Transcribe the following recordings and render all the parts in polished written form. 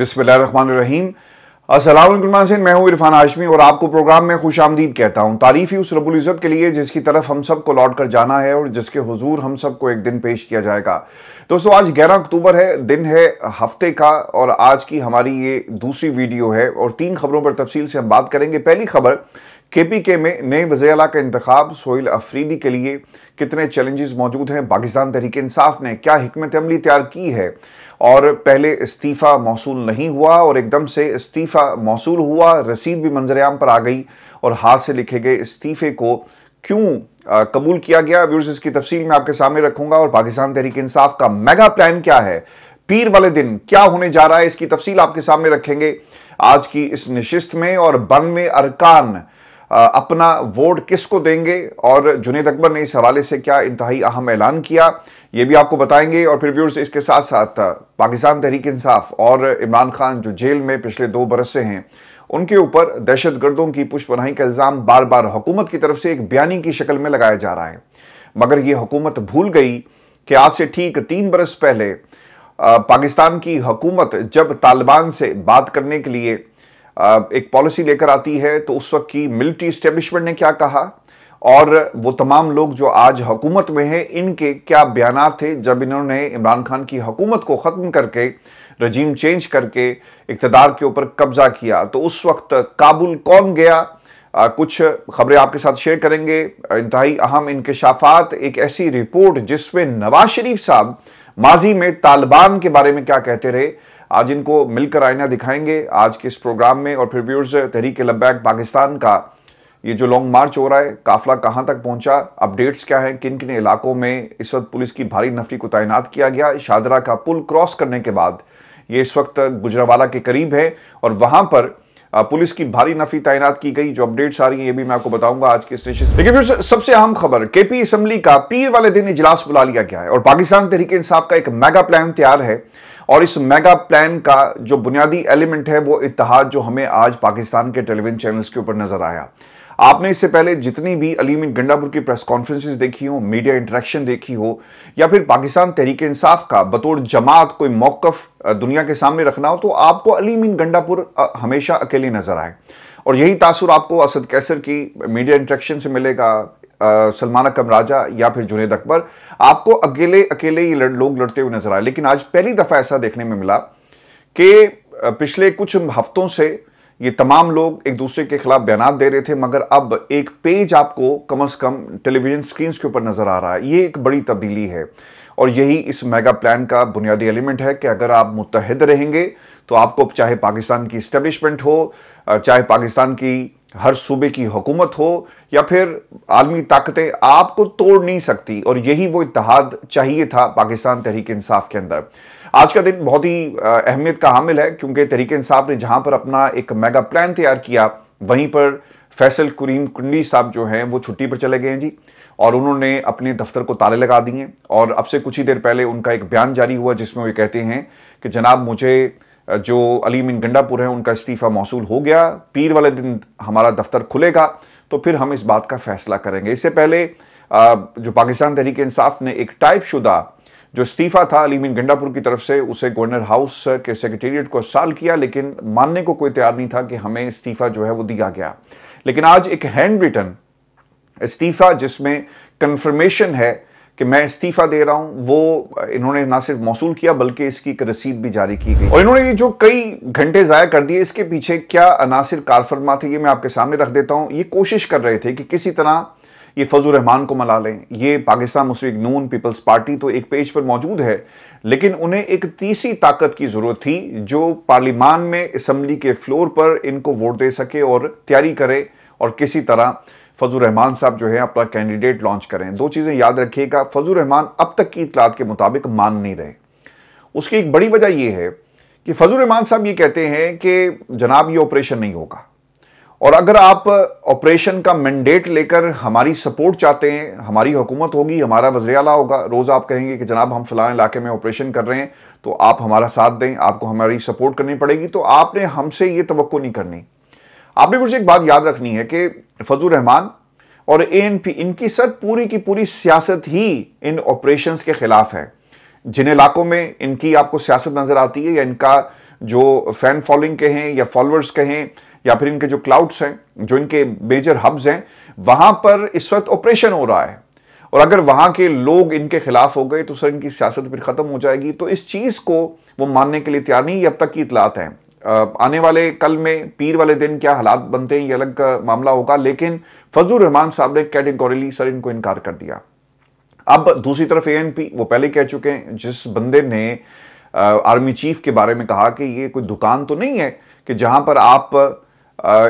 बिस्मिल्लाहिर्रहमानिर्रहीम। अस्सलाम वालेकुम नाज़रीन, मैं हूं इरफान हाशमी और आपको प्रोग्राम में खुशामदीद कहता हूं। तारीफ ही उस रब्बुल इज़्ज़त के लिए जिसकी तरफ हम सबको लौट कर जाना है और जिसके हुजूर हम सबको एक दिन पेश किया जाएगा। दोस्तों, आज 11 अक्टूबर है, दिन है हफ्ते का और आज की हमारी ये दूसरी वीडियो है और 3 खबरों पर तफसील से हम बात करेंगे। पहली खबर, KPK में नए वज़ीर आला का इंतखाब, सोहेल अफरीदी के लिए कितने चैलेंजेस मौजूद हैं, पाकिस्तान तहरीक इंसाफ ने क्या हिकमत अमली तैयार की है और पहले इस्तीफ़ा मौसूल नहीं हुआ और एकदम से इस्तीफ़ा मौसूल हुआ, रसीद भी मंजर-ए-आम पर आ गई और हाथ से लिखे गए इस्तीफ़े को क्यों कबूल किया गया। व्यूअर्स, इसकी तफसील मैं आपके सामने रखूंगा और पाकिस्तान तहरीक इंसाफ का मेगा प्लान क्या है, पीर वाले दिन क्या होने जा रहा है, इसकी तफसील आपके सामने रखेंगे आज की इस नशिस्त में। और 92 अरकान अपना वोट किसको देंगे और जुनैद अकबर ने इस हवाले से क्या इंतहाई अहम ऐलान किया, ये भी आपको बताएंगे। और फिर व्यूअर्स, इसके साथ साथ पाकिस्तान तहरीक इंसाफ और इमरान खान जो जेल में पिछले 2 बरस से हैं, उनके ऊपर दहशतगर्दों की पुष्पनाही का इल्ज़ाम बार बार हुकूमत की तरफ से एक बयानी की शक्ल में लगाया जा रहा है। मगर ये हुकूमत भूल गई कि आज से ठीक 3 बरस पहले पाकिस्तान की हुकूमत जब तालिबान से बात करने के लिए एक पॉलिसी लेकर आती है तो उस वक्त की मिलिट्री इस्टेब्लिशमेंट ने क्या कहा और वो तमाम लोग जो आज हुकूमत में हैं, इनके क्या बयान थे जब इन्होंने इमरान खान की हुकूमत को ख़त्म करके, रजीम चेंज करके इक़्तिदार के ऊपर कब्जा किया। तो उस वक्त काबुल कौन गया, कुछ खबरें आपके साथ शेयर करेंगे। इंतहाई अहम इंकशाफात, एक ऐसी रिपोर्ट जिसमें नवाज शरीफ साहब माजी में तालिबान के बारे में क्या कहते रहे, आज इनको मिलकर आईना दिखाएंगे आज के इस प्रोग्राम में। और फिर व्यूअर्स, तहरीक लब्बैक पाकिस्तान का ये जो लॉन्ग मार्च हो रहा है, काफिला कहां तक पहुंचा, अपडेट्स क्या हैं, किन किन इलाकों में इस वक्त पुलिस की भारी नफरी को तैनात किया गया। शादरा का पुल क्रॉस करने के बाद ये इस वक्त गुजरावाला के करीब है और वहां पर पुलिस की भारी नफरी तैनात की गई। जो अपडेट्स आ रही हैं ये भी मैं आपको बताऊंगा आज के सेशन। लेकिन फिर सबसे अहम खबर, KP असम्बली का पीर वाले दिन इजलास बुला लिया गया है और पाकिस्तान तहरीक इंसाफ का एक मेगा प्लान तैयार है। और इस मेगा प्लान का जो बुनियादी एलिमेंट है वो इत्तेहाद, जो हमें आज पाकिस्तान के टेलीविजन चैनल्स के ऊपर नजर आया। आपने इससे पहले जितनी भी अली अमीन गंडापुर की प्रेस कॉन्फ्रेंसेस देखी हो, मीडिया इंटरेक्शन देखी हो, या फिर पाकिस्तान तहरीक इंसाफ का बतौर जमात कोई मौकफ दुनिया के सामने रखना हो, तो आपको अली अमीन गंडापुर हमेशा अकेले नजर आए। और यही तासुर आपको असद कैसर की मीडिया इंटरेक्शन से मिलेगा, सलमान अकरम राजा या फिर जुनैद अकबर, आपको अकेले अकेले ही लोग लड़ते हुए नजर आए। लेकिन आज पहली दफा ऐसा देखने में मिला कि पिछले कुछ हफ्तों से ये तमाम लोग एक दूसरे के खिलाफ बयान दे रहे थे, मगर अब एक पेज आपको कम से कम टेलीविजन स्क्रीन के ऊपर नजर आ रहा है। ये एक बड़ी तब्दीली है और यही इस मेगा प्लान का बुनियादी एलिमेंट है कि अगर आप मुत्तहिद रहेंगे तो आपको, चाहे पाकिस्तान की इस्टेब्लिशमेंट हो, चाहे पाकिस्तान की हर सूबे की हुकूमत हो या फिर आलमी ताकतें, आपको तोड़ नहीं सकती। और यही वो इत्तेहाद चाहिए था पाकिस्तान तहरीक इंसाफ के अंदर। आज का दिन बहुत ही अहमियत का हामिल है क्योंकि तहरीक इंसाफ ने जहां पर अपना एक मेगा प्लान तैयार किया, वहीं पर फैसल करीम कुंडी साहब जो हैं वो छुट्टी पर चले गए हैं जी, और उन्होंने अपने दफ्तर को ताले लगा दिए। और अब से कुछ ही देर पहले उनका एक बयान जारी हुआ जिसमें वो कहते हैं कि जनाब, मुझे जो अली अमीन गंडापुर है उनका इस्तीफ़ा मौसूल हो गया, पीर वाले दिन हमारा दफ्तर खुलेगा तो फिर हम इस बात का फैसला करेंगे। इससे पहले जो पाकिस्तान तहरीक इंसाफ ने एक टाइप शुदा जो इस्तीफ़ा था अली अमीन गंडापुर की तरफ से, उसे गवर्नर हाउस के सेक्रेटेरिएट को अर्साल किया, लेकिन मानने को कोई तैयार नहीं था कि हमें इस्तीफ़ा जो है वो दिया गया। लेकिन आज एक हैंड रिटन इस्तीफ़ा जिसमें कन्फर्मेशन है कि मैं इस्तीफा दे रहा हूं, वो इन्होंने ना सिर्फ मौसूल किया बल्कि इसकी एक रसीद भी जारी की गई। और इन्होंने ये जो कई घंटे ज़ाया कर दिए, इसके पीछे क्या अनासिर कारफरमा थे ये मैं आपके सामने रख देता हूं। ये कोशिश कर रहे थे कि किसी तरह ये फजल रहमान को मना लें। ये पाकिस्तान मुस्लिम लीग नून पीपल्स पार्टी तो एक पेज पर मौजूद है, लेकिन उन्हें एक तीसरी ताकत की जरूरत थी जो पार्लियामान में असम्बली के फ्लोर पर इनको वोट दे सके और तैयारी करे और किसी तरह फजल रहमान साहब जो है अपना कैंडिडेट लॉन्च करें। 2 चीज़ें याद रखिएगा, फजल रहमान अब तक की इतलात के मुताबिक मान नहीं रहे। उसकी एक बड़ी वजह यह है कि फजल रहमान साहब ये कहते हैं कि जनाब ये ऑपरेशन नहीं होगा, और अगर आप ऑपरेशन का मैंडेट लेकर हमारी सपोर्ट चाहते हैं, हमारी हुकूमत होगी, हमारा वज़ीर आला होगा, रोज़ आप कहेंगे कि जनाब हम फलां इलाके में ऑपरेशन कर रहे हैं तो आप हमारा साथ दें, आपको हमारी सपोर्ट करनी पड़ेगी, तो आपने हमसे ये तवक्को नहीं करनी। आपने कुछ एक बात याद रखनी है कि फजल रहमान और ANP, इनकी सर पूरी की पूरी सियासत ही इन ऑपरेशंस के खिलाफ है। जिन इलाकों में इनकी आपको सियासत नजर आती है या इनका जो फैन फॉलोइंग के हैं या फॉलोअर्स के हैं या फिर इनके जो क्लाउड्स हैं, जो इनके मेजर हब्स हैं, वहां पर इस वक्त ऑपरेशन हो रहा है। और अगर वहां के लोग इनके खिलाफ हो गए तो सर इनकी सियासत फिर खत्म हो जाएगी। तो इस चीज को वो मानने के लिए तैयार नहीं। ये अब तक की इतलात हैं। आने वाले कल में पीर वाले दिन क्या हालात बनते हैं ये अलग मामला होगा, लेकिन फजलुर रहमान साहब ने कैटेगोरिकली सर इनको इनकार कर दिया। अब दूसरी तरफ एएनपी वो पहले कह चुके हैं, जिस बंदे ने आर्मी चीफ के बारे में कहा कि ये कोई दुकान तो नहीं है कि जहां पर आप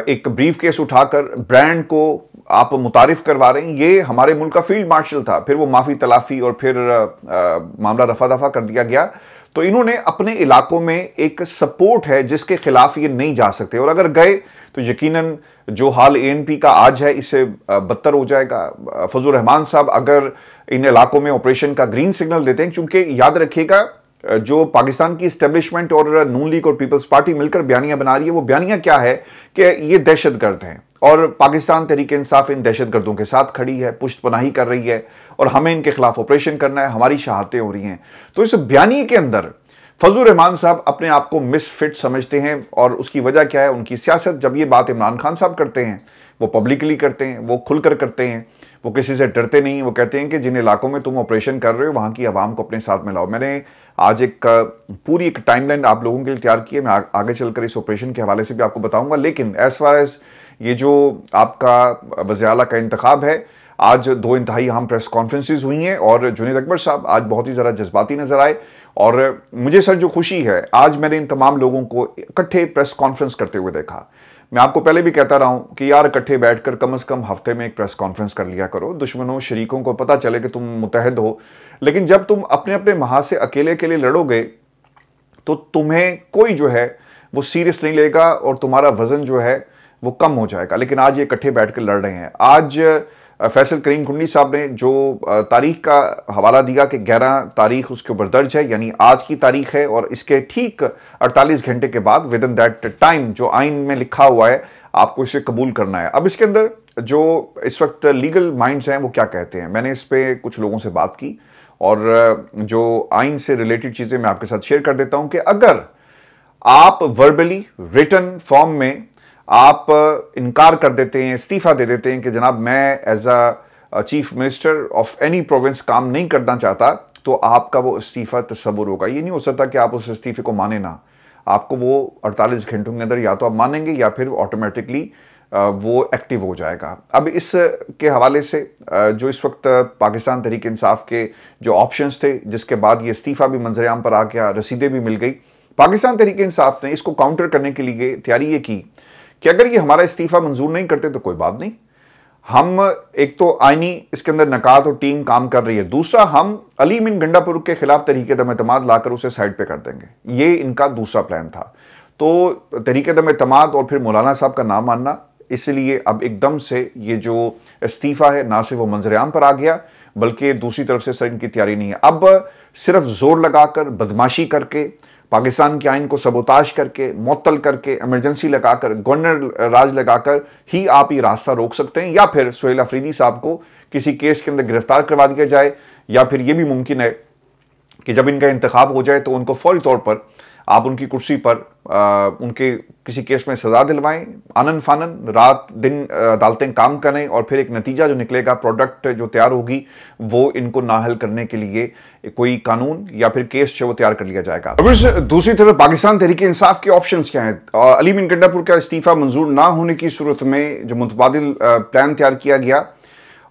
एक ब्रीफ केस उठाकर ब्रांड को आप मुतारिफ करवा रहे हैं, ये हमारे मुल्क का फील्ड मार्शल था। फिर वो माफी तलाफी और फिर मामला रफा दफा कर दिया गया। तो इन्होंने अपने इलाकों में एक सपोर्ट है जिसके खिलाफ ये नहीं जा सकते, और अगर गए तो यकीनन जो हाल एएनपी का आज है इससे बदतर हो जाएगा। फजलुर रहमान साहब अगर इन इलाकों में ऑपरेशन का ग्रीन सिग्नल देते हैं, क्योंकि याद रखिएगा जो पाकिस्तान की इस्टेब्लिशमेंट और नून लीग और पीपल्स पार्टी मिलकर बयानियां बना रही है, वो बयानियां क्या है कि ये दहशतगर्द हैं और पाकिस्तान तहरीक इंसाफ इन दहशतगर्दों के साथ खड़ी है, पुष्टपनाही कर रही है और हमें इनके खिलाफ ऑपरेशन करना है, हमारी शहादतें हो रही हैं। तो इस बयानी के अंदर फजलुर रहमान साहब अपने आप को मिसफिट समझते हैं, और उसकी वजह क्या है? उनकी सियासत। जब ये बात इमरान खान साहब करते हैं, वो पब्लिकली करते हैं, वो खुलकर करते हैं, वो किसी से डरते नहीं। वो कहते हैं कि जिन इलाकों में तुम ऑपरेशन कर रहे हो वहां की आवाम को अपने साथ में लाओ। मैंने आज पूरी एक टाइमलाइन आप लोगों के लिए तैयार की है, मैं आगे चलकर इस ऑपरेशन के हवाले से भी आपको बताऊंगा। लेकिन एज फार एज ये जो आपका वज़ीर आला का इंतखाब है, आज 2 इंतहाई अहम प्रेस कॉन्फ्रेंसेज हुई हैं और जुनैद अकबर साहब आज बहुत ही ज़रा जज्बाती नजर आए। और मुझे सर जो खुशी है, आज मैंने इन तमाम लोगों को इकट्ठे प्रेस कॉन्फ्रेंस करते हुए देखा। मैं आपको पहले भी कहता रहा हूं कि यार इकट्ठे बैठकर कम से कम हफ्ते में एक प्रेस कॉन्फ्रेंस कर लिया करो, दुश्मनों शरीकों को पता चले कि तुम मुतहद हो। लेकिन जब तुम अपने अपने महाज से अकेले अकेले लड़ोगे तो तुम्हें कोई जो है वो सीरियस नहीं लेगा और तुम्हारा वजन जो है वो कम हो जाएगा। लेकिन आज ये इकट्ठे बैठकर लड़ रहे हैं। आज फैसल करीम कुंडी साहब ने जो तारीख का हवाला दिया कि 11 तारीख उसके ऊपर दर्ज है, यानी आज की तारीख है और इसके ठीक 48 घंटे के बाद विद इन दैट टाइम जो आइन में लिखा हुआ है आपको इसे कबूल करना है। अब इसके अंदर जो इस वक्त लीगल माइंड्स हैं वो क्या कहते हैं, मैंने इस पर कुछ लोगों से बात की और जो आइन से रिलेटेड चीज़ें मैं आपके साथ शेयर कर देता हूं कि अगर आप वर्बली रिटन फॉर्म में आप इनकार कर देते हैं, इस्तीफा दे देते हैं कि जनाब मैं as a chief minister of any province काम नहीं करना चाहता, तो आपका वो इस्तीफा तस्वुर होगा। ये नहीं हो सकता कि आप उस इस्तीफे को माने ना, आपको वो 48 घंटों के अंदर या तो आप मानेंगे या फिर ऑटोमेटिकली वो एक्टिव हो जाएगा। अब इस के हवाले से जो इस वक्त पाकिस्तान तहरीक इंसाफ के जो ऑप्शंस थे, जिसके बाद ये इस्तीफा भी मंजर-ए-आम पर आ गया, रसीदें भी मिल गई, पाकिस्तान तहरीक इंसाफ ने इसको काउंटर करने के लिए तैयारी ये की कि अगर ये हमारा इस्तीफा मंजूर नहीं करते तो कोई बात नहीं, हम एक तो आईनी इसके अंदर नकात और टीम काम कर रही है, दूसरा हम अली मीन गंडापुर के खिलाफ तहरीक दम-ए-एतमाद लाकर उसे साइड पे कर देंगे। ये इनका दूसरा प्लान था। तो तहरीक दम-ए-एतमाद और फिर मौलाना साहब का नाम मानना, इसलिए अब एकदम से ये जो इस्तीफा है ना सिर्फ वो मंजर-ए-आम पर आ गया बल्कि दूसरी तरफ से सर इनकी तैयारी नहीं है। अब सिर्फ जोर लगाकर, बदमाशी करके, पाकिस्तान के आइन को सबोताश करके, मुअत्तल करके, इमरजेंसी लगाकर, गवर्नर राज लगाकर ही आप ये रास्ता रोक सकते हैं, या फिर सुहेल अफरीदी साहब को किसी केस के अंदर गिरफ्तार करवा दिया जाए, या फिर ये भी मुमकिन है कि जब इनका इंतखाब हो जाए तो उनको फौरी तौर पर आप उनकी कुर्सी पर उनके किसी केस में सजा दिलवाएं, आनन फानन रात दिन अदालतें काम करें और फिर एक नतीजा जो निकलेगा, प्रोडक्ट जो तैयार होगी, वो इनको नाहल करने के लिए कोई कानून या फिर केस जो वो तैयार कर लिया जाएगा। दूसरी तरफ पाकिस्तान तहरीक इंसाफ के ऑप्शंस क्या हैं? अली मीन गंडापुर का इस्तीफा मंजूर ना होने की सूरत में जो मुतबादिल प्लान तैयार किया गया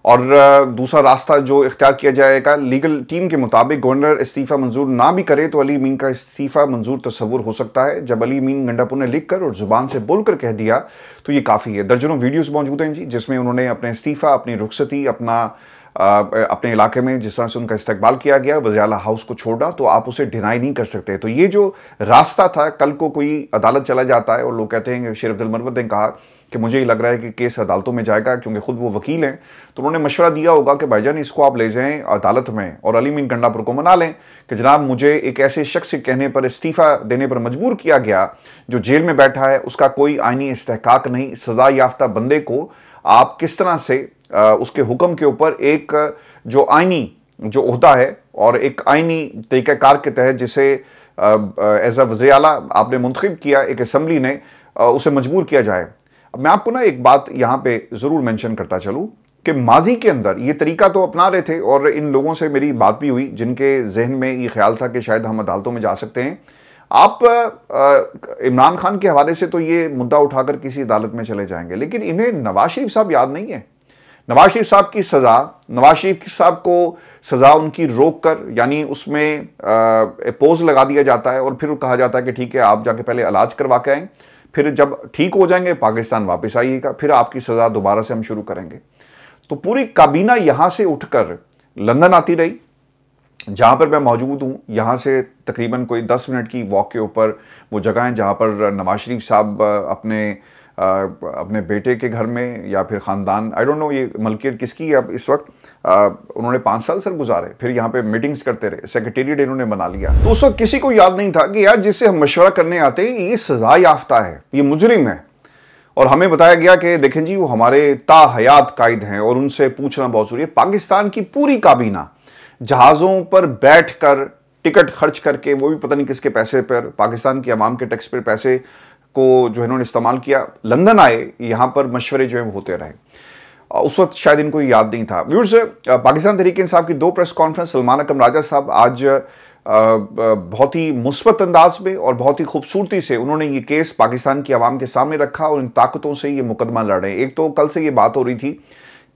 और दूसरा रास्ता जो इख्तियार किया जाएगा, लीगल टीम के मुताबिक गवर्नर इस्तीफा मंजूर ना भी करे तो अली मीन का इस्तीफा मंजूर तस्वुर हो सकता है। जब अली मीन गंडापुर ने लिखकर और जुबान से बोलकर कह दिया तो ये काफ़ी है। दर्जनों वीडियोस मौजूद हैं जी, जिसमें उन्होंने अपने इस्तीफा, अपनी रुखसती, अपने इलाके में जिस तरह से उनका इस्तकबाल किया गया, वज़ीर आला हाउस को छोड़ा, तो आप उसे डिनाई नहीं कर सकते। तो ये जो रास्ता था, कल को कोई अदालत चला जाता है और लोग कहते हैं कि शेर अब्दुल मरवत ने कहा कि मुझे ही लग रहा है कि केस अदालतों में जाएगा, क्योंकि खुद वो वकील हैं, तो उन्होंने मशवरा दिया होगा कि भाईजान इसको आप ले जाएं अदालत में और अली मीन गंडापुर को मना लें कि जनाब मुझे एक ऐसे शख्स के कहने पर इस्तीफा देने पर मजबूर किया गया जो जेल में बैठा है, उसका कोई आईनी इस्तेहकाक नहीं, सजा याफ्ता बंदे को आप किस तरह से उसके हुक्म के ऊपर एक जो आईनी जो ओहदा है और एक आईनी तरीक़ाकार के तहत जिसे एज अ वज़ीर आला आपने मुंतखब किया, एक असम्बली ने उसे मजबूर किया जाए। अब मैं आपको ना एक बात यहाँ पे ज़रूर मेंशन करता चलूँ कि माजी के अंदर ये तरीका तो अपना रहे थे, और इन लोगों से मेरी बात भी हुई जिनके जहन में ये ख्याल था कि शायद हम अदालतों में जा सकते हैं। आप इमरान खान के हवाले से तो ये मुद्दा उठाकर किसी अदालत में चले जाएंगे, लेकिन इन्हें नवाज शरीफ साहब याद नहीं है। नवाज शरीफ साहब की सज़ा, नवाज शरीफ साहब को सज़ा उनकी रोक कर, यानी उसमें पोज लगा दिया जाता है और फिर कहा जाता है कि ठीक है आप जाके पहले इलाज करवा के आएँ, फिर जब ठीक हो जाएंगे पाकिस्तान वापस आइएगा, फिर आपकी सज़ा दोबारा से हम शुरू करेंगे। तो पूरी काबीना यहां से उठकर लंदन आती रही, जहां पर मैं मौजूद हूं। यहां से तकरीबन कोई 10 मिनट की वॉक के ऊपर वो जगह है जहां पर नवाज शरीफ साहब अपने बेटे के घर में या फिर ख़ानदान, आई डोंट नो ये मलकियत किसकी है अब इस वक्त, उन्होंने 5 साल सर गुजारे, फिर यहाँ पे मीटिंग्स करते रहे, सेक्रेटेरिएट इन्होंने बना लिया। तो उस वक्त किसी को याद नहीं था कि यार जिससे हम मशवरा करने आते हैं ये सजा याफ्ता है, ये मुजरिम है, और हमें बताया गया कि देखें जी वो हमारे ताहयात कायद हैं और उनसे पूछना बहुत जरूरी है। पाकिस्तान की पूरी काबीना जहाज़ों पर बैठकर टिकट खर्च करके, वो भी पता नहीं किसके पैसे पर, पाकिस्तान की आवाम के टैक्स पर पैसे को जो इन्होंने इस्तेमाल किया, लंदन आए, यहाँ पर मशवरे जो है वो होते रहे। उस वक्त शायद इनको याद नहीं था। व्यूअर्स, पाकिस्तान तहरीक-ए-इंसाफ की 2 प्रेस कॉन्फ्रेंस, सलमान अकरम राजा साहब आज बहुत ही मुस्बत अंदाज में और बहुत ही खूबसूरती से उन्होंने ये केस पाकिस्तान की आवाम के सामने रखा और इन ताकतों से ये मुकदमा लड़ रहे हैं। एक तो कल से ये बात हो रही थी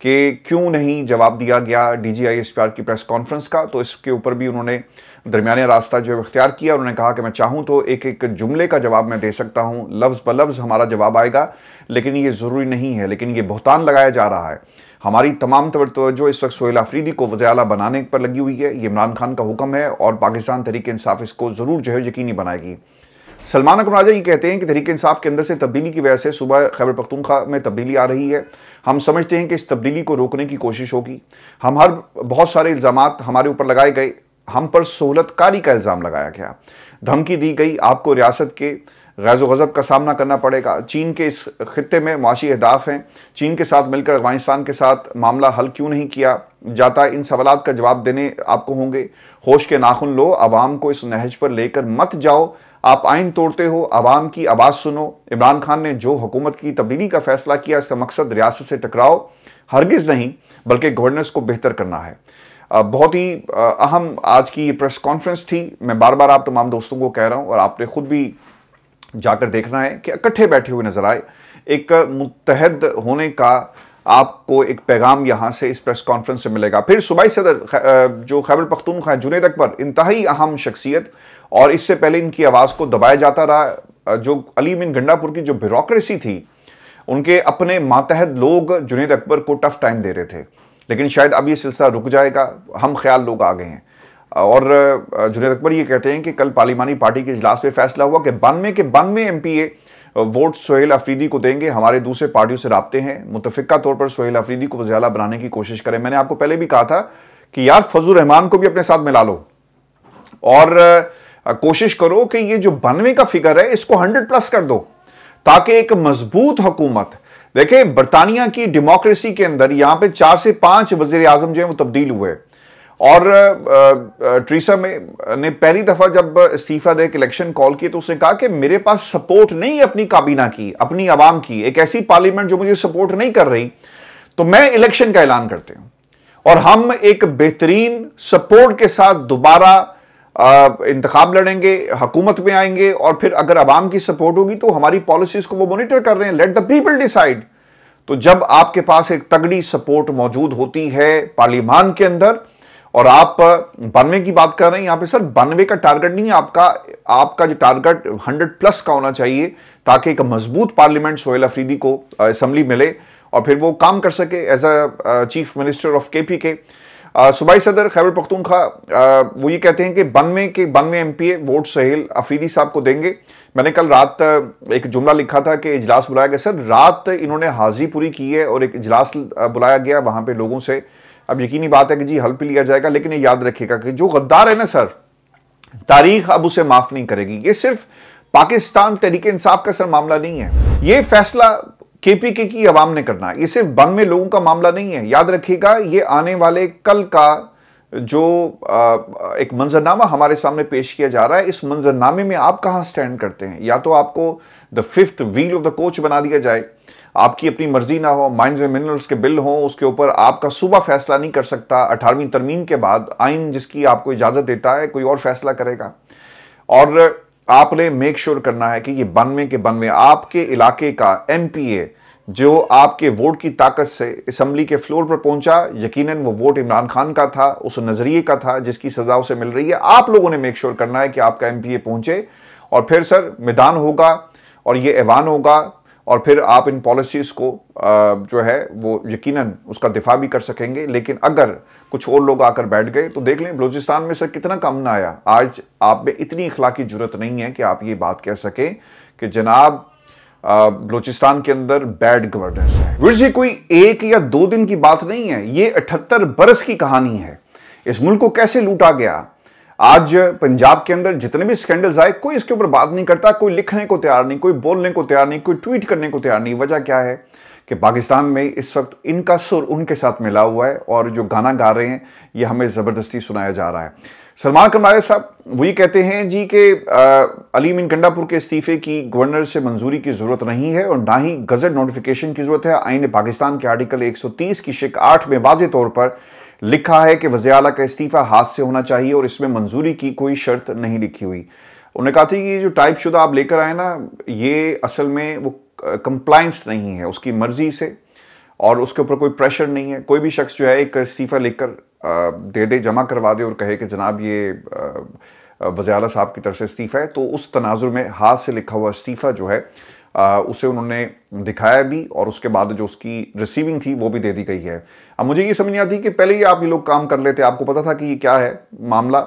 कि क्यों नहीं जवाब दिया गया DGISPR की प्रेस कॉन्फ्रेंस का, तो इसके ऊपर भी उन्होंने दरमियाने रास्ता जो है इख्तियार किया। उन्होंने कहा कि मैं चाहूँ तो एक एक जुमले का जवाब मैं दे सकता हूँ, लफ्ज़ ब लफ्ज़ हमारा जवाब आएगा, लेकिन ये ज़रूरी नहीं है। लेकिन ये बहतान लगाया जा रहा है। हमारी तमाम तवज्जो इस वक्त सोहेल आफरीदी को वज़ीर आला बनाने पर लगी हुई है। ये इमरान खान का हुक्म है और पाकिस्तान तहरीक-ए-इंसाफ इसको ज़रूर जो है यकीनी बनाएगी। सलमान अकरम राजा ये कहते हैं कि तहरीक-ए-इंसाफ के अंदर से तब्दीली की वजह से सुबह खैबर पख्तूनख्वा में तब्दीली आ रही है। हम समझते हैं कि इस तब्दीली को रोकने की कोशिश होगी। बहुत सारे इल्ज़ामात हमारे ऊपर लगाए गए, हम पर सहूलतकारी का इल्ज़ाम लगाया गया, धमकी दी गई, आपको रियासत के गैज़ो गज़ब का सामना करना पड़ेगा। चीन के इस खित्ते में मुआशी अहदाफ हैं, चीन के साथ मिलकर अफगानिस्तान के साथ मामला हल क्यों नहीं किया जाता, इन सवालात का जवाब देने आपको होंगे। होश के नाखुन लो, आवाम को इस नहज पर लेकर मत जाओ, आप आइन तोड़ते हो, आवाम की आवाज़ सुनो। इमरान खान ने जो हुकूमत की तब्दीली का फैसला किया, इसका मकसद रियासत से टकराव हरगिज़ नहीं बल्कि गवर्नेंस को बेहतर करना है। बहुत ही अहम आज की प्रेस कॉन्फ्रेंस थी। मैं बार बार आप तमाम दोस्तों को कह रहा हूँ और आपने खुद भी जाकर देखना है कि इकट्ठे बैठे हुए नजर आए, एक मुत्तहद होने का आपको एक पैगाम यहाँ से इस प्रेस कॉन्फ्रेंस से मिलेगा। फिर सूबाई सदर जो खैबर पख्तूनख्वा जुनैद अकबर, इंतहाई अहम शख्सियत, और इससे पहले इनकी आवाज़ को दबाया जाता रहा। जो अली मीन गंडापुर की जो ब्यूरोक्रेसी थी, उनके अपने मातहत लोग जुनैद अकबर को टफ टाइम दे रहे थे, लेकिन शायद अब ये सिलसिला रुक जाएगा। हम ख्याल लोग आ गए हैं और जुनैद अकबर ये कहते हैं कि कल पार्लिमानी पार्टी के इजलास में फैसला हुआ कि 92 के 92 MPA वोट सोहेल आफरीदी को देंगे। हमारे दूसरे पार्टियों से राब्ते हैं, मुतफिका तौर पर सोहेल आफरीदी को वज़ीर आला बनाने की कोशिश करें। मैंने आपको पहले भी कहा था कि यार फजल रहमान को भी अपने साथ मिला लो और कोशिश करो कि ये जो 92 का फिगर है इसको 100+ कर दो, ताकि एक मजबूत हुकूमत। देखिए बरतानिया की डेमोक्रेसी के अंदर यहां पे 4 से 5 वज़ीर आज़म जो है वो तब्दील हुए, और ट्रीसा ने पहली दफा जब इस्तीफा दे के इलेक्शन कॉल किए तो उसने कहा कि मेरे पास सपोर्ट नहीं है अपनी काबीना की, अपनी आवाम की, एक ऐसी पार्लियामेंट जो मुझे सपोर्ट नहीं कर रही, तो मैं इलेक्शन का ऐलान करते हूं और हम एक बेहतरीन सपोर्ट के साथ दोबारा इंतखाब लड़ेंगे, हुकूमत में आएंगे, और फिर अगर आवाम की सपोर्ट होगी तो हमारी पॉलिसीज को वो मॉनिटर कर रहे हैं, लेट द पीपल डिसाइड। तो जब आपके पास एक तगड़ी सपोर्ट मौजूद होती है पार्लियामान के अंदर, और आप 92 की बात कर रहे हैं यहां पे सर, 92 का टारगेट नहीं है आपका जो टारगेट 100+ का होना चाहिए, ताकि एक मजबूत पार्लियामेंट सोहेल आफरीदी को असेंबली मिले और फिर वो काम कर सके as a chief minister of KPK। सूबाई सदर खैबर पख्तूनख्वा वो ये कहते हैं कि 92 के 92 MPA वोट सोहेल आफरीदी साहब को देंगे। मैंने कल रात एक जुमला लिखा था कि इजलास बुलाया गया। सर रात इन्होंने हाजिरी पूरी की है और एक इजलास बुलाया गया वहां पे लोगों से। अब यकीनी बात है कि जी हल पे लिया जाएगा, लेकिन ये याद रखिएगा कि जो गद्दार है ना सर, तारीख अब उसे माफ नहीं करेगी। ये सिर्फ पाकिस्तान तहरीक-ए-इंसाफ का सर मामला नहीं है, ये फैसला KPK की आवाम ने करना है, ये सिर्फ 92 लोगों का मामला नहीं है। याद रखिएगा ये आने वाले कल का जो एक मंजरनामा हमारे सामने पेश किया जा रहा है, इस मंजरनामे में आप कहां स्टैंड करते हैं? या तो आपको the fifth wheel of the coach बना दिया जाए, आपकी अपनी मर्जी ना हो, माइंस एंड मिनरल्स के बिल हो, उसके ऊपर आपका सूबा फैसला नहीं कर सकता, 18वीं तरमीम के बाद आइन जिसकी आपको इजाजत देता है कोई और फैसला करेगा। और आपने मेक श्योर करना है कि ये 92 के 92 आपके इलाके का एमपीए जो आपके वोट की ताकत से असम्बली के फ्लोर पर पहुंचा, यकीनन वो वोट इमरान खान का था, उस नजरिए का था जिसकी सजा उसे मिल रही है। आप लोगों ने मेक श्योर करना है कि आपका एमपीए पहुंचे, और फिर सर मैदान होगा और ये ऐवान होगा, और फिर आप इन पॉलिसीज को जो है वो यकीनन उसका दिफा भी कर सकेंगे। लेकिन अगर कुछ और लोग आकर बैठ गए तो देख लें बलूचिस्तान में सर कितना कम ना आया। आज आप में इतनी इखलाकी जरूरत नहीं है कि आप ये बात कह सकें कि जनाब बलूचिस्तान के अंदर बैड गवर्नेंस है। वीर जी, कोई 1 या 2 दिन की बात नहीं है, ये 78 बरस की कहानी है। इस मुल्क को कैसे लूटा गया। आज पंजाब के अंदर जितने भी स्कैंडल्स आए, कोई इसके ऊपर बात नहीं करता, कोई लिखने को तैयार नहीं, कोई बोलने को तैयार नहीं, कोई ट्वीट करने को तैयार नहीं। वजह क्या है कि पाकिस्तान में इस वक्त इनका सुर उनके साथ मिला हुआ है, और जो गाना गा रहे हैं ये हमें जबरदस्ती सुनाया जा रहा है। सलमान करमाया साहब वही कहते हैं जी कि अलीम इन गंडापुर के इस्तीफे की गवर्नर से मंजूरी की जरूरत नहीं है और ना ही गजट नोटिफिकेशन की जरूरत है। आईन पाकिस्तान के आर्टिकल 130 की शिक 8 में वाज़ेह तौर पर लिखा है कि वज़ीर आला का इस्तीफा हाथ से होना चाहिए, और इसमें मंजूरी की कोई शर्त नहीं लिखी हुई। उन्होंने कहा था कि जो टाइप शुदा आप लेकर आए ना, ये असल में वो कंप्लायंस नहीं है उसकी मर्जी से, और उसके ऊपर कोई प्रेशर नहीं है। कोई भी शख्स जो है एक इस्तीफा लेकर दे दे, जमा करवा दे और कहे कि जनाब ये वज़ीर आला साहब की तरफ से इस्तीफा है, तो उस तनाजुर में हाथ से लिखा हुआ इस्तीफा जो है उसे उन्होंने दिखाया भी, और उसके बाद जो उसकी रिसीविंग थी वो भी दे दी गई है। अब मुझे ये समझ नहीं आती कि पहले ही आप ये लोग काम कर लेते, आपको पता था कि ये क्या है मामला,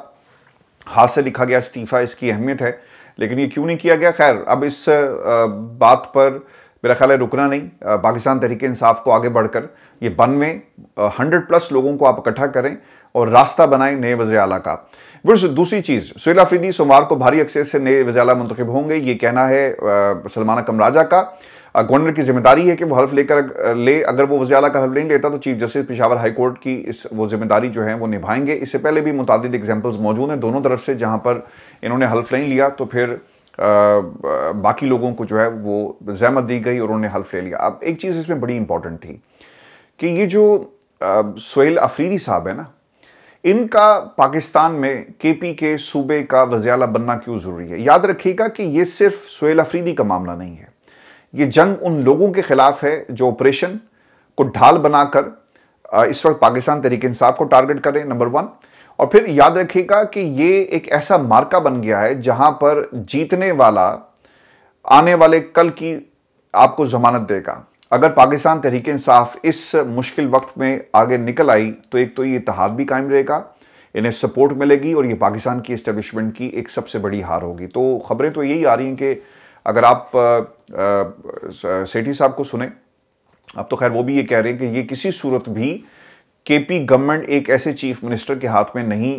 हाथ से लिखा गया इस्तीफा, इसकी अहमियत है, लेकिन ये क्यों नहीं किया गया। खैर, अब इस बात पर मेरा ख्याल है रुकना नहीं। पाकिस्तान तहरीक इंसाफ को आगे बढ़कर ये 92 100+ लोगों को आप इकट्ठा करें और रास्ता बनाएं नए वज़ीर आला का। दूसरी चीज़, सुहेल अफरीदी सोमवार को भारी अक्सर से नए वज़ीर आला मुंतखब होंगे, ये कहना है सलमान कमराजा का। गवर्नर की जिम्मेदारी है कि वो हल्फ लेकर ले, अगर वो वज़ीर आला का हल्फ नहीं लेता तो chief justice Peshawar high court की वो जिम्मेदारी जो है वो निभाएंगे। इससे पहले भी मुतादिद एग्जाम्पल्स मौजूद हैं दोनों तरफ से, जहाँ पर इन्होंने हल्फ नहीं लिया तो फिर बाकी लोगों को जो है वो ज़हमत दी गई और उन्होंने हल्फ ले लिया। अब एक चीज़ इसमें बड़ी इंपॉर्टेंट थी कि ये जो सुहेल अफरीदी साहब है ना, इनका पाकिस्तान में केपी के सूबे का वज़ीर आला बनना क्यों ज़रूरी है। याद रखिएगा कि ये सिर्फ सुहेल अफरीदी का मामला नहीं है, ये जंग उन लोगों के खिलाफ है जो ऑपरेशन को ढाल बनाकर इस वक्त पाकिस्तान तहरीक इंसाफ को टारगेट करें, नंबर 1। और फिर याद रखिएगा कि ये एक ऐसा मार्का बन गया है जहां पर जीतने वाला आने वाले कल की आपको जमानत देगा। अगर पाकिस्तान तहरीक इंसाफ इस मुश्किल वक्त में आगे निकल आई तो एक तो ये इत्तेहाद भी कायम रहेगा, इन्हें सपोर्ट मिलेगी, और ये पाकिस्तान की इस्टेब्लिशमेंट की एक सबसे बड़ी हार होगी। तो खबरें तो यही आ रही हैं कि अगर आप सेठी साहब को सुने, अब तो खैर वो भी ये कह रहे हैं कि ये किसी सूरत भी केपी गवर्नमेंट एक ऐसे चीफ मिनिस्टर के हाथ में नहीं,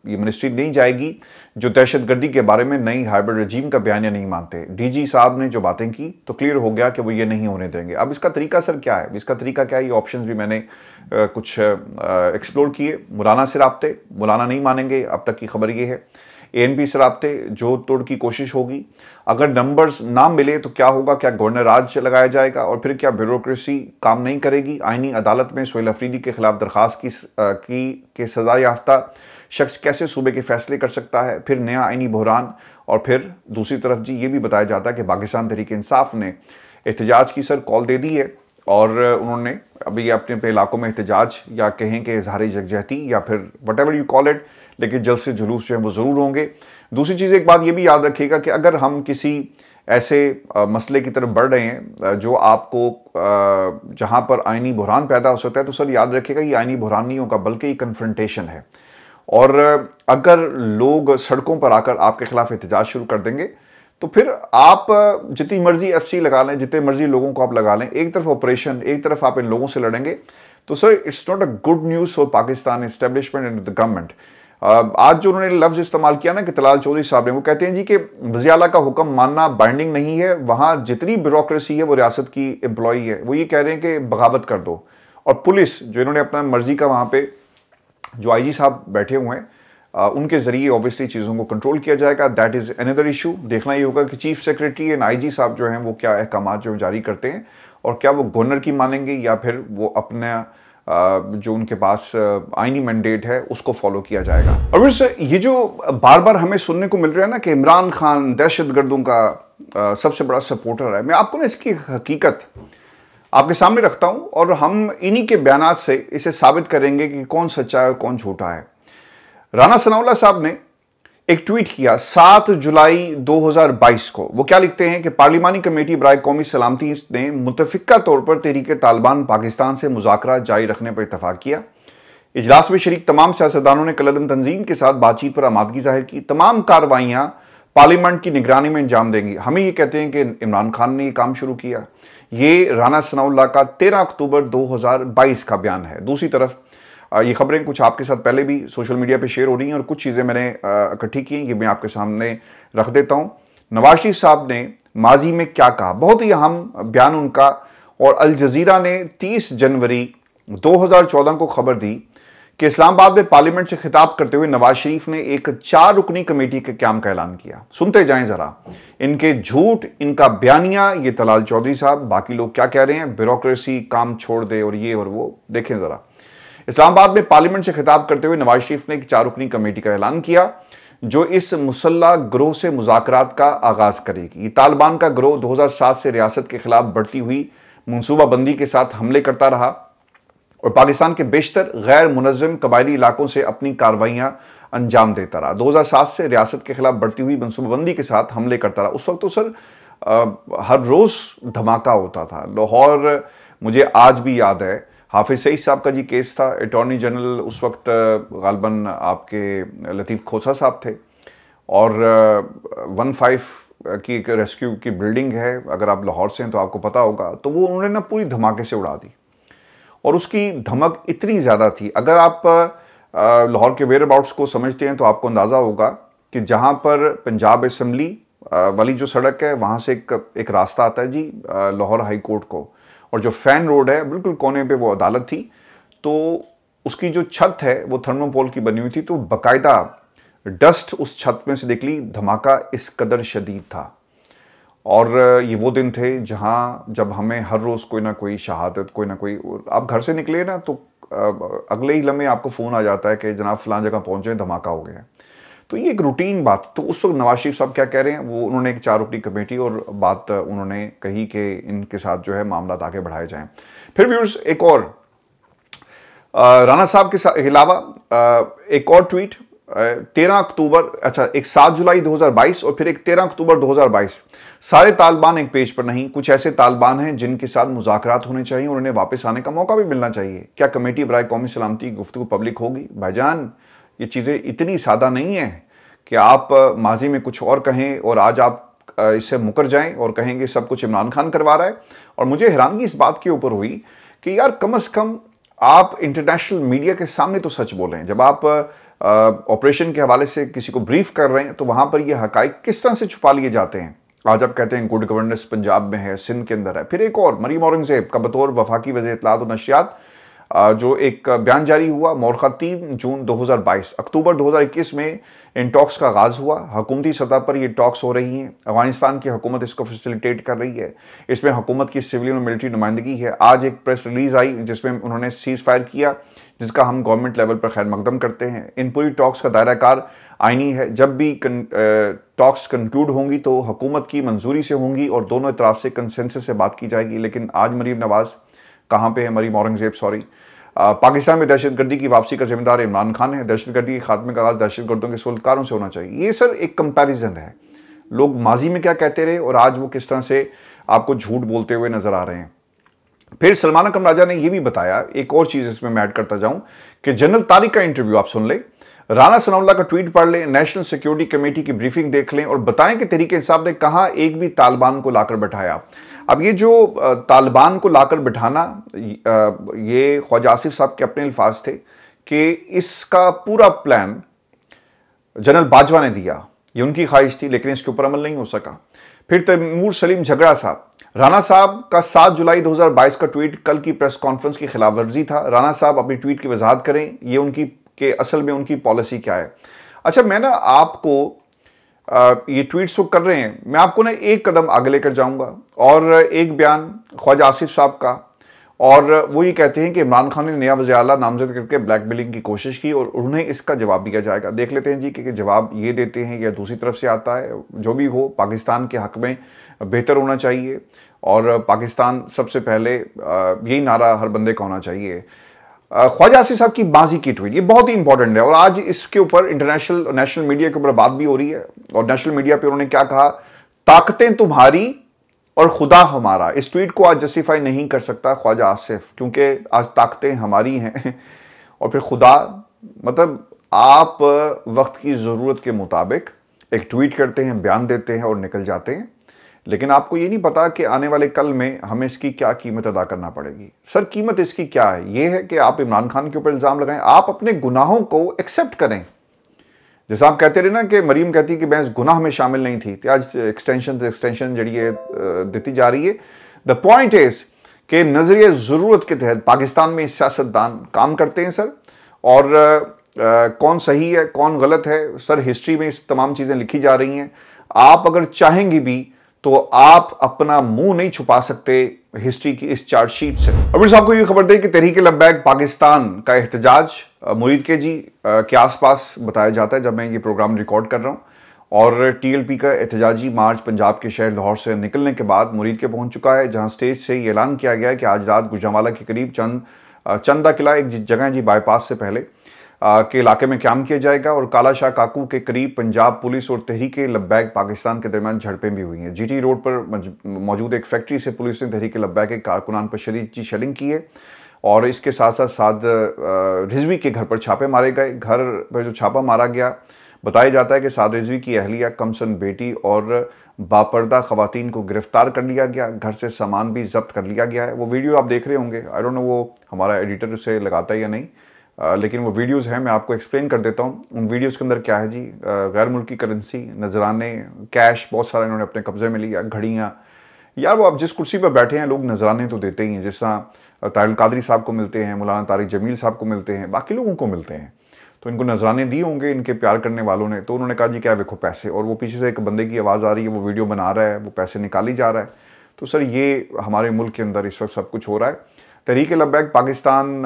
ये मिनिस्ट्री नहीं जाएगी जो दहशतगर्दी के बारे में नई हाइब्रिड रजीम का बयानिया नहीं मानते। डीजी साहब ने जो बातें की तो क्लियर हो गया कि वो ये नहीं होने देंगे। अब इसका तरीका सर क्या है, इसका तरीका क्या है, ये ऑप्शंस भी मैंने कुछ एक्सप्लोर किए। मौलाना से राब्ते, मौलाना नहीं मानेंगे, अब तक की खबर ये है। एएनपी से राब्ते, जो तोड़ की कोशिश होगी। अगर नंबर्स ना मिले तो क्या होगा, क्या गवर्नर राज लगाया जाएगा, और फिर क्या ब्यूरोक्रेसी काम नहीं करेगी। आईनी अदालत में सुहेल अफरीदी के खिलाफ दरखास्त की सजा याफ्ता शख्स कैसे सूबे के फैसले कर सकता है, फिर नया आईनी बहरान। और फिर दूसरी तरफ जी ये भी बताया जाता है कि पाकिस्तान तहरीक इंसाफ ने एहतजाज की सर कॉल दे दी है, और उन्होंने अभी अपने अपने इलाकों में एहतजाज या कहें कि इजहार यकजहती या फिर what ever you call it, लेकिन जल्द से जुलूस जो है वो ज़रूर होंगे। दूसरी चीज़, एक बात ये भी याद रखिएगा कि अगर हम किसी ऐसे मसले की तरफ बढ़ रहे हैं जो आपको जहाँ पर आईनी बहरान पैदा हो सकता है, तो सर याद रखिएगा ये आईनी बहरान नहीं होगा बल्कि ये कन्फ्रंटेशन है। और अगर लोग सड़कों पर आकर आपके खिलाफ एहतजाज शुरू कर देंगे तो फिर आप जितनी मर्जी एफसी लगा लें, जितने मर्जी लोगों को आप लगा लें, एक तरफ ऑपरेशन, एक तरफ आप इन लोगों से लड़ेंगे, तो sir it's not a good news for Pakistan establishment and the government. आज जो उन्होंने लफ्ज इस्तेमाल किया ना कि तलाल चौधरी साहब ने, वो कहते हैं जी कि वज़ीर आला का हुक्म मानना बाइंडिंग नहीं है, वहाँ जितनी ब्यूरोक्रेसी है वो रियासत की एम्प्लॉई है। वो ये कह रहे हैं कि बगावत कर दो, और पुलिस जो इन्होंने अपना मर्जी का वहाँ पे जो आईजी साहब बैठे हुए हैं उनके जरिए ऑब्वियसली चीज़ों को कंट्रोल किया जाएगा। That is another issue. देखना ये होगा कि चीफ सेक्रेटरी एंड आईजी साहब जो हैं वो क्या अहकाम जो जारी करते हैं और क्या वो गवर्नर की मानेंगे या फिर वो अपना जो उनके पास आईनी मैंडेट है उसको फॉलो किया जाएगा। और वैसे ये जो बार बार हमें सुनने को मिल रहा है ना कि इमरान खान दहशतगर्दों का सबसे बड़ा सपोर्टर है, मैं आपको ना इसकी हकीकत आपके सामने रखता हूं और हम इन्हीं के बयानात से इसे साबित करेंगे कि कौन सच्चा है और कौन झूठा है। राना सनाउल्लाह साहब ने एक ट्वीट किया 7 जुलाई 2022 को। वो क्या लिखते हैं कि पार्लिमानी कमेटी बराए कौमी सलामती ने मुतफिका तौर पर तहरीक तालिबान पाकिस्तान से मुज़ाकरा जारी रखने पर इतफाक किया। इजलास में शरीक तमाम सियासतदानों ने कलअदम तंजीम के साथ बातचीत पर आमादगी जाहिर की। तमाम कार्रवाइयां पार्लियामेंट की निगरानी में अंजाम देंगी। हमें ये कहते हैं कि इमरान खान ने ये काम शुरू किया। ये राना सनाउल्लाह का 13 अक्टूबर 2022 का बयान है। दूसरी तरफ ये खबरें कुछ आपके साथ पहले भी सोशल मीडिया पे शेयर हो रही हैं और कुछ चीज़ें मैंने इकट्ठी की, ये मैं आपके सामने रख देता हूँ। नवाज शरीफ साहब ने माजी में क्या कहा, बहुत ही अहम बयान उनका। और अल जजीरा ने 30 जनवरी 2014 को खबर दी कि इस्लामाबाद में पार्लियामेंट से खिताब करते हुए नवाज शरीफ ने एक 4 रुकनी कमेटी के क्याम का ऐलान किया। सुनते जाएं जरा इनके झूठ, इनका बयानिया। ये तलाल चौधरी साहब, बाकी लोग क्या कह रहे हैं, ब्यूरोक्रेसी काम छोड़ दे और ये और वो। देखें जरा, इस्लामाबाद में पार्लियामेंट से खिताब करते हुए नवाज शरीफ ने एक 4 रुकनी कमेटी का ऐलान किया जो इस मुसल्ला गिरोह से मुज़ाकरात का आगाज करेगी। ये तालिबान का गिरोह 2007 से रियासत के खिलाफ बढ़ती हुई मनसूबाबंदी के साथ हमले करता रहा और पाकिस्तान के बेशतर गैर मुनज़्ज़म कबायली इलाकों से अपनी कार्रवाइयां अंजाम देता रहा। 2007 से रियासत के खिलाफ बढ़ती हुई मनसूबाबंदी के साथ हमले करता रहा। उस वक्त तो सर हर रोज़ धमाका होता था। लाहौर मुझे आज भी याद है, हाफिज सईद साहब का जी केस था। अटॉर्नी जनरल उस वक्त गालबन आपके लतीफ़ खोसा साहब थे और 15 की एक रेस्क्यू की बिल्डिंग है, अगर आप लाहौर से हैं तो आपको पता होगा। तो वो उन्होंने ना पूरी धमाके से उड़ा दी और उसकी धमक इतनी ज़्यादा थी। अगर आप लाहौर के वेयर अबाउट्स को समझते हैं तो आपको अंदाज़ा होगा कि जहाँ पर पंजाब असम्बली वाली जो सड़क है वहाँ से एक रास्ता आता है जी लाहौर हाई कोर्ट को, और जो फैन रोड है बिल्कुल कोने पे वो अदालत थी। तो उसकी जो छत है वो थर्मोपोल की बनी हुई थी, तो बाकायदा डस्ट उस छत में से निकली। धमाका इस कदर शदीद था और ये वो दिन थे जहाँ जब हमें हर रोज़ कोई ना कोई शहादत, कोई ना कोई, आप घर से निकले ना तो अगले ही लम्हे आपको फ़ोन आ जाता है कि जनाब फलां जगह पहुँचे, धमाका हो गया। तो ये एक रूटीन बात। तो उस वक्त नवाज शरीफ साहब क्या कह रहे हैं, वो उन्होंने एक 4 रुकनी कमेटी और बात उन्होंने कही कि इनके साथ जो है मामला आगे बढ़ाए जाएं। फिर व्यूअर्स एक और राना साहब के अलावा एक और ट्वीट 13 अक्टूबर, अच्छा एक 7 जुलाई 2022 और फिर एक 13 अक्टूबर 2022। सारे तालिबान एक पेज पर नहीं, कुछ ऐसे तालिबान हैं जिनके साथ मुज़ाकरात होने चाहिए और उन्हें वापस आने का मौका भी मिलना चाहिए। क्या कमेटी बराए कौमी सलामती की गुफ्तगू पब्लिक होगी? भाईजान ये चीज़ें इतनी सादा नहीं है कि आप माजी में कुछ और कहें और आज आप इससे मुकर जाएं और कहेंगे सब कुछ इमरान खान करवा रहा है। और मुझे हैरानगी इस बात के ऊपर हुई कि यार कम से कम आप इंटरनेशनल मीडिया के सामने तो सच बोलें। जब आप ऑपरेशन के हवाले से किसी को ब्रीफ कर रहे हैं तो वहाँ पर ये हकाइक किस तरह से छुपा लिए जाते हैं। आज आप कहते हैं गुड गवर्नेंस पंजाब में है, सिंध के अंदर है। फिर एक और मरीम औरंगजेब का बतौर वफाकी वज़ीर इत्तलात और नशियात जो एक बयान जारी हुआ मौरखा 3 जून 2022। अक्टूबर 2021 में इन टॉक्स का आगाज़ हुआ। हुकूमती सतह पर ये टॉक्स हो रही हैं। अफगानिस्तान की हुकूमत इसको फैसिलिटेट कर रही है। इसमें हुकूमत की सिविलियन और मिलिट्री नुमाइंदगी है। आज एक प्रेस रिलीज़ आई जिसमें उन्होंने सीज़ फायर किया, जिसका हम गवर्नमेंट लेवल पर खैर मकदम करते हैं। इन पूरी टॉक्स का दायरा कार आईनी है। जब भी टॉक्स कंक्लूड होंगी तो हुकूमत की मंजूरी से होंगी और दोनों इतराफ से कंसेंसस से बात की जाएगी। लेकिन आज मरीम नवाज़ कहाँ पे है, मरीम औरंगजेब सॉरी। पाकिस्तान में दहशतगर्दी की वापसी का जिम्मेदार इमरान खान है। दहशतगर्दी के खात्मे का आगाज़ दहशतगर्दों के सुल्तानों से होना चाहिए। ये सर एक कंपैरिजन है। लोग माजी में क्या कहते रहे और आज वो किस तरह से आपको झूठ बोलते हुए नजर आ रहे हैं। फिर सलमान अकरम राजा ने यह भी बताया, एक और चीज़ इसमें मैं ऐड करता जाऊं कि जनरल तारिक का इंटरव्यू आप सुन लें, राना सनाउल्लाह का ट्वीट पढ़ लें, नेशनल सिक्योरिटी कमेटी की ब्रीफिंग देख लें और बताएं कि तहरीक इंसाफ ने कहाँ एक भी तालिबान को लाकर बैठाया। अब ये जो तालिबान को लाकर बिठाना, ये ख्वाजा आसिफ साहब के अपने अल्फाज थे कि इसका पूरा प्लान जनरल बाजवा ने दिया, ये उनकी ख्वाहिश थी, लेकिन इसके ऊपर अमल नहीं हो सका। फिर तैमूर सलीम झगड़ा साहब, राना साहब का 7 जुलाई 2022 का ट्वीट कल की प्रेस कॉन्फ्रेंस की खिलाफ वर्जी था। राना साहब अपनी ट्वीट की वजाहत करें, ये उनकी कि असल में उनकी पॉलिसी क्या है। अच्छा, मैं ना आपको ये ट्वीट्स वो कर रहे हैं, मैं आपको ना एक कदम आगे लेकर जाऊंगा और एक बयान ख्वाजा आसिफ साहब का, और वो ये कहते हैं कि इमरान खान ने नया वज़ीर आला नामजद करके ब्लैक बिलिंग की कोशिश की और उन्हें इसका जवाब दिया जाएगा। देख लेते हैं जी कि जवाब ये देते हैं या दूसरी तरफ से आता है। जो भी हो, पाकिस्तान के हक में बेहतर होना चाहिए और पाकिस्तान सबसे पहले, यही नारा हर बंदे का होना चाहिए। ख्वाजा आसिफ साहब की बाजी की ट्वीट ये बहुत ही इंपॉर्टेंट है और आज इसके ऊपर इंटरनेशनल नेशनल मीडिया के ऊपर बात भी हो रही है। और नेशनल मीडिया पे उन्होंने क्या कहा, ताकतें तुम्हारी और खुदा हमारा। इस ट्वीट को आज जस्टिफाई नहीं कर सकता ख्वाजा आसिफ, क्योंकि आज ताकतें हमारी हैं और फिर खुदा, मतलब आप वक्त की ज़रूरत के मुताबिक एक ट्वीट करते हैं, बयान देते हैं और निकल जाते हैं, लेकिन आपको ये नहीं पता कि आने वाले कल में हमें इसकी क्या कीमत अदा करना पड़ेगी। सर, कीमत इसकी क्या है? ये है कि आप इमरान खान के ऊपर इल्ज़ाम लगाएं, आप अपने गुनाहों को एक्सेप्ट करें। जैसा आप कहते रहे ना कि मरीम कहती कि मैं इस गुनाह में शामिल नहीं थी, तो आज एक्सटेंशन जड़ी है देती जा रही है। द पॉइंट इज कि नजरिए ज़रूरत के तहत पाकिस्तान में सियासतदान काम करते हैं सर, और कौन सही है कौन गलत है सर, हिस्ट्री में इस तमाम चीज़ें लिखी जा रही हैं। आप अगर चाहेंगे भी तो आप अपना मुंह नहीं छुपा सकते हिस्ट्री की इस चार्जशीट से। अभी साहब को ये खबर दें कि तहरीक लब्बैक पाकिस्तान का एहतजाज मुरीद के जी के आसपास बताया जाता है जब मैं ये प्रोग्राम रिकॉर्ड कर रहा हूँ, और टीएलपी का एहतजाजी मार्च पंजाब के शहर लाहौर से निकलने के बाद मुरीद के पहुंच चुका है, जहां स्टेज से ये ऐलान किया गया है कि आज रात गुजरांवाला के करीब चंदा किला, एक जगह जी बाईपास से पहले के इलाके में क्याम किया जाएगा, और काला शाह काकू के करीब पंजाब पुलिस और तहरीक लब्बैक पाकिस्तान के दरमियान झड़पें भी हुई हैं। जीटी रोड पर मौजूद एक फैक्ट्री से पुलिस ने तहरीक लब्बैक के कारकुनान पर शदीद शेलिंग की है, और इसके साथ साथ साद रिजवी के घर पर छापे मारे गए। घर पर जो छापा मारा गया, बताया जाता है कि साद रिजवी की अहलिया, कमसन बेटी और बापर्दा खवातीन को गिरफ्तार कर लिया गया, घर से सामान भी जब्त कर लिया गया है। वो वीडियो आप देख रहे होंगे, आई डोंट नो वो हमारा एडिटर उसे लगाता है या नहीं, लेकिन वो वीडियोस हैं, मैं आपको एक्सप्लेन कर देता हूँ। उन वीडियोस के अंदर क्या है जी, गैर मुल्की करेंसी, नजराने, कैश बहुत सारा इन्होंने अपने कब्जे में लिया, घड़ियाँ। यार वो आप जिस कुर्सी पर बैठे हैं लोग नजराने तो देते ही हैं, जिस तरह तारिल कादरी साहब को मिलते हैं, मौलाना तारिक जमील साहब को मिलते हैं, बाकी लोगों को मिलते हैं, तो इनको नजराने दिए होंगे इनके प्यार करने वालों ने, तो उन्होंने कहा जी क्या देखो पैसे, और वो पीछे से एक बंदे की आवाज़ आ रही है, वो वीडियो बना रहा है, वो पैसे निकाली जा रहा है। तो सर ये हमारे मुल्क के अंदर इस वक्त सब कुछ हो रहा है। तहरीक लब्बैक पाकिस्तान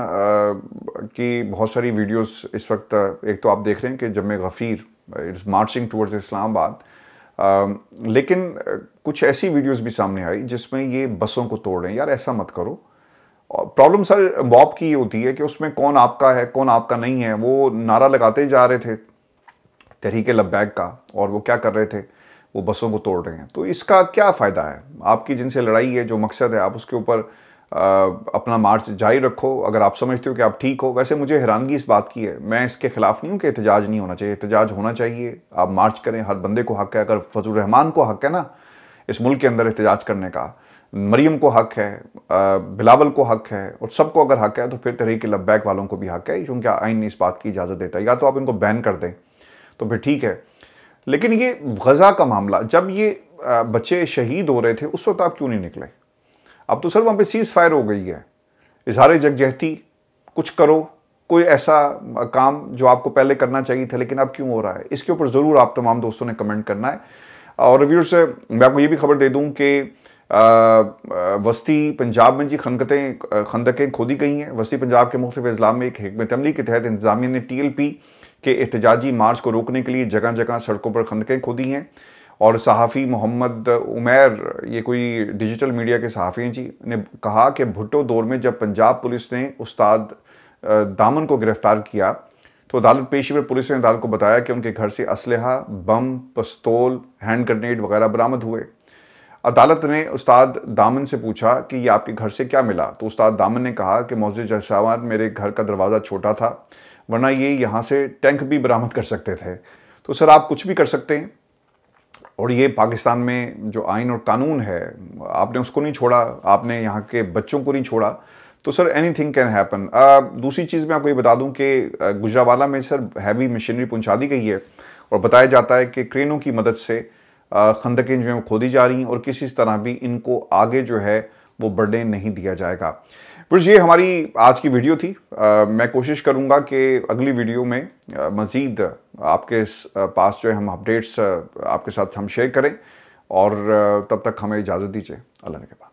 की बहुत सारी वीडियोस इस वक्त, एक तो आप देख रहे हैं कि जम्मे गफ़ीर इट्स मार्चिंग टूवर्ड्स इस्लामाबाद, लेकिन कुछ ऐसी वीडियोस भी सामने आई जिसमें ये बसों को तोड़ रहे हैं। यार ऐसा मत करो। प्रॉब्लम सर मॉब की ये होती है कि उसमें कौन आपका है कौन आपका नहीं है। वो नारा लगाते जा रहे थे तहरीक लब्बैक का, और वो क्या कर रहे थे, वो बसों को तोड़ रहे हैं। तो इसका क्या फ़ायदा है? आपकी जिनसे लड़ाई है, जो मकसद है, आप उसके ऊपर अपना मार्च जारी रखो अगर आप समझते हो कि आप ठीक हो। वैसे मुझे हैरानगी इस बात की है, मैं इसके खिलाफ नहीं हूँ कि एहतजाज नहीं होना चाहिए, एहतजाज होना चाहिए, आप मार्च करें, हर बंदे को हक है। अगर फजल रहमान को हक है ना इस मुल्क के अंदर एहतजाज करने का, मरियम को हक है, बिलावल को हक है, और सबको अगर हक है तो फिर तहरीक लब्बैक वालों को भी हक है, क्योंकि आइन इस बात की इजाज़त देता है। या तो आप इनको बैन कर दें तो फिर ठीक है, लेकिन ये गज़ा का मामला, जब ये बच्चे शहीद हो रहे थे उस वक्त आप क्यों नहीं निकले? अब तो सर वहाँ पे सीज़ फायर हो गई है, इजहार जगजहती, कुछ करो, कोई ऐसा काम जो आपको पहले करना चाहिए था, लेकिन अब क्यों हो रहा है? इसके ऊपर ज़रूर आप तमाम दोस्तों ने कमेंट करना है। और रिव्यूअर्स से मैं आपको ये भी खबर दे दूँ कि वस्ती पंजाब में जी खंदकें खोदी गई हैं। वस्ती पंजाब के मुख्तलिफ अजला में एक हिकमत अमली के तहत इंतजामिया ने TLP के एहतजाजी मार्च को रोकने के लिए जगह जगह सड़कों पर खंदकें खोदी हैं। और सहाफ़ी मोहम्मद उमैर, ये कोई डिजिटल मीडिया के सहाफ़ी हैं जी, ने कहा कि भुट्टो दौर में जब पंजाब पुलिस ने उस्ताद दामन को गिरफ़्तार किया तो अदालत पेशी पर पुलिस ने अदालत को बताया कि उनके घर से असलहा, बम, पिस्तौल, हैंड ग्रेनेड वगैरह बरामद हुए। अदालत ने उस्ताद दामन से पूछा कि ये आपके घर से क्या मिला, तो उस्ताद दामन ने कहा कि मौजूद जैसावान, मेरे घर का दरवाज़ा छोटा था, वरना ये यहाँ से टैंक भी बरामद कर सकते थे। तो सर आप कुछ भी कर सकते हैं, और ये पाकिस्तान में जो आइन और कानून है आपने उसको नहीं छोड़ा, आपने यहाँ के बच्चों को नहीं छोड़ा, तो सर एनीथिंग कैन हैपन। दूसरी चीज़ मैं आपको ये बता दूं कि गुजरांवाला में सर हैवी मशीनरी पहुंचा दी गई है, और बताया जाता है कि क्रेनों की मदद से खंदकें जो हैं वो खोदी जा रही हैं, और किसी तरह भी इनको आगे जो है वो बढ़ने नहीं दिया जाएगा। फिर ये हमारी आज की वीडियो थी। मैं कोशिश करूंगा कि अगली वीडियो में मज़ीद आपके पास जो है हम अपडेट्स आपके साथ हम शेयर करें, और तब तक हमें इजाज़त दीजिए। अल्लाह ने के बाद।